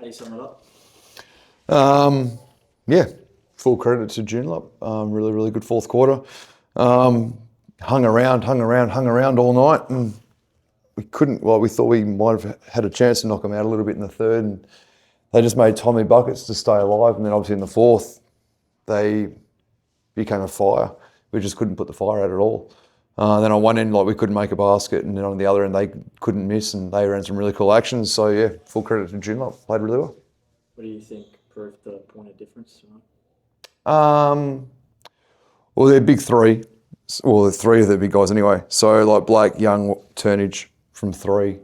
you sum it up? Yeah, full credit to Joondalup. Really, really good fourth quarter. Hung around all night, and we couldn't. Well, we thought we might have had a chance to knock them out a little bit in the third, and they just made Tommy buckets to stay alive. And then obviously in the fourth, they became a fire. We just couldn't put the fire out at all. Then on one end, we couldn't make a basket, and then on the other end, they couldn't miss, and they ran some really cool actions. So yeah, full credit to Joondalup. Played really well. What do you think proved the point of difference tonight? Well, they're big three. Well, the three of the big guys anyway. So Blake, Young, Turnage from three,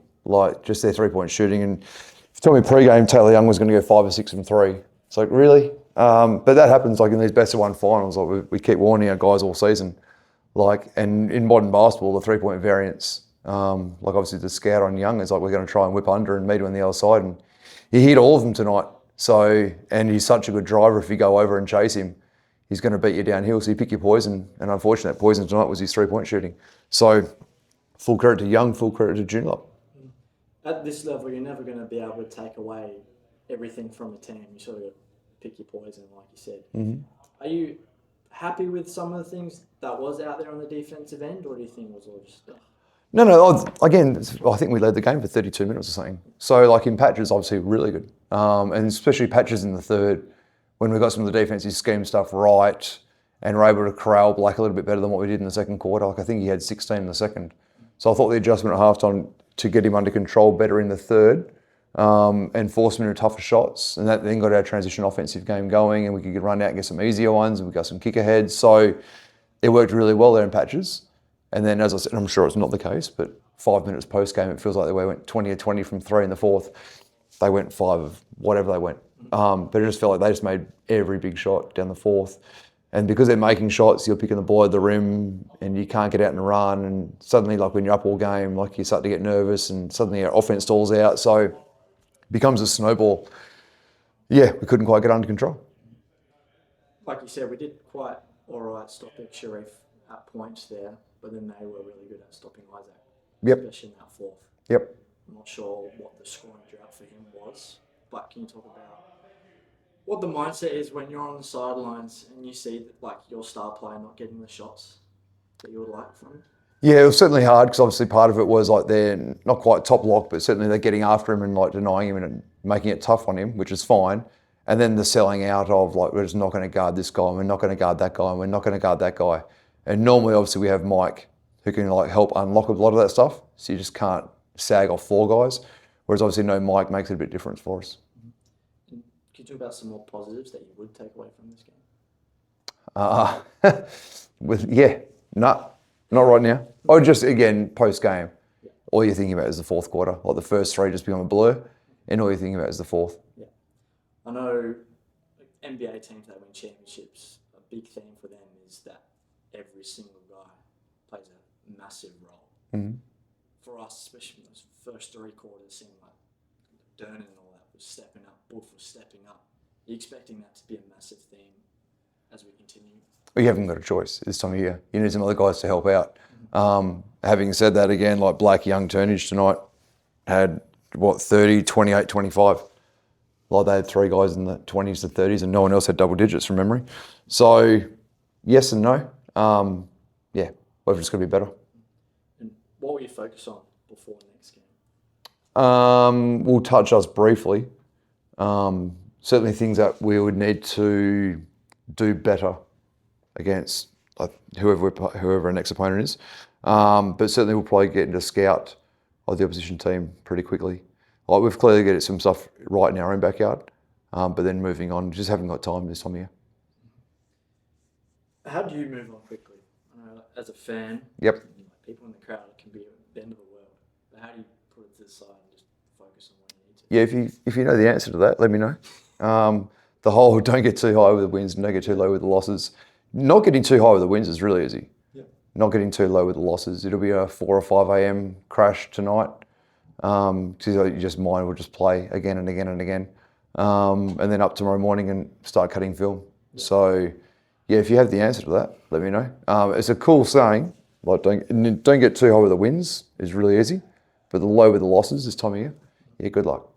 just their 3-point shooting. And if you told me pre-game Taylor Young was going to go 5 or 6 from three, it's really? But that happens in these best of one finals. We keep warning our guys all season. And in modern basketball, the 3-point variance, obviously the scout on Young is we're going to try and whip under and meet him on the other side. And he hit all of them tonight. And he's such a good driver. If you go over and chase him, he's going to beat you downhill. So you pick your poison. And unfortunately, that poison tonight was his 3-point shooting. So full credit to Young, full credit to Joondalup. At this level, you're never going to be able to take away everything from a team. You sort of pick your poison, like you said. Mm-hmm. Are you happy with some of the things that was out there on the defensive end, or do you think it was all just stuff? No. Again, I think we led the game for 32 minutes or something. So, in patches, obviously, really good. And especially patches in the third, when we got some of the defensive scheme stuff right and were able to corral Black a little bit better than what we did in the second quarter. I think he had 16 in the second. So I thought the adjustment at halftime to get him under control better in the third and force him into tougher shots. And that then got our transition offensive game going, and we could run out and get some easier ones, and we got some kick aheads. So it worked really well there in patches. And then, as I said, I'm sure it's not the case, but 5 minutes post-game, it feels like they went 20 or 20 from three in the fourth. They went 5 of whatever they went. But it just felt like they just made every big shot down the fourth. And because they're making shots, you're picking the ball at the rim and you can't get out and run. And suddenly, when you're up all game, you start to get nervous and suddenly our offense stalls out. So it becomes a snowball. Yeah, we couldn't quite get under control. Like you said, we did quite all right stopping Sharif at points there, but then they were really good at stopping Isaac. Yep. Especially in that fourth. Yep. I'm not sure what the scoring drought for him was, but can you talk about what the mindset is when you're on the sidelines and you see that, your star player not getting the shots that you would like from him? Yeah, it was certainly hard because obviously part of it was they're not quite top lock, but certainly they're getting after him and denying him and making it tough on him, which is fine. And then the selling out of we're just not going to guard this guy, and we're not going to guard that guy, and we're not going to guard that guy. And normally, obviously, we have Mike who can help unlock a lot of that stuff. So you just can't sag off 4 guys. Whereas obviously, no Mike makes it a bit different for us. Can you talk about some more positives that you would take away from this game? Not right now. Or just again post game, all you're thinking about is the fourth quarter. The first 3 just become a blur, and all you're thinking about is the fourth. Yeah, I know NBA teams that win championships. A big theme for them is that every single guy plays a massive role. Mm-hmm. For us, especially in those first 3 quarters, seemed like Dernan and all that was stepping up, Boof was stepping up. Are you expecting that to be a massive theme as we continue? Well, you haven't got a choice this time of year. You need some other guys to help out. Having said that, again, Blake, Young, Turnage tonight had 30, 28, 25. They had 3 guys in the 20s to 30s, and no one else had double digits from memory. So, yes and no. We've just got to be better. And what will you focus on before the next game? We'll touch us briefly. Certainly things that we would need to do better against whoever our next opponent is. But certainly we'll probably get into scout of the opposition team pretty quickly. We've clearly got some stuff right in our own backyard, but then moving on, just haven't got time this time of year. How do you move on quickly? I know, as a fan, Yep. People in the crowd, it can be the end of the world. But how do you put it to the side and just focus on what you need to? Yeah, if you know the answer to that, let me know. The whole don't get too high with the wins, don't get too low with the losses. Not getting too high with the wins is really easy. Yep. Not getting too low with the losses. It'll be a 4 or 5 a.m. crash tonight. Because mind will just play again and again and again. And then up tomorrow morning and start cutting film. Yep. So, yeah, if you have the answer to that, let me know. It's a cool saying. Don't get too high with the wins is really easy. But the low with the losses this time of year, yeah, good luck.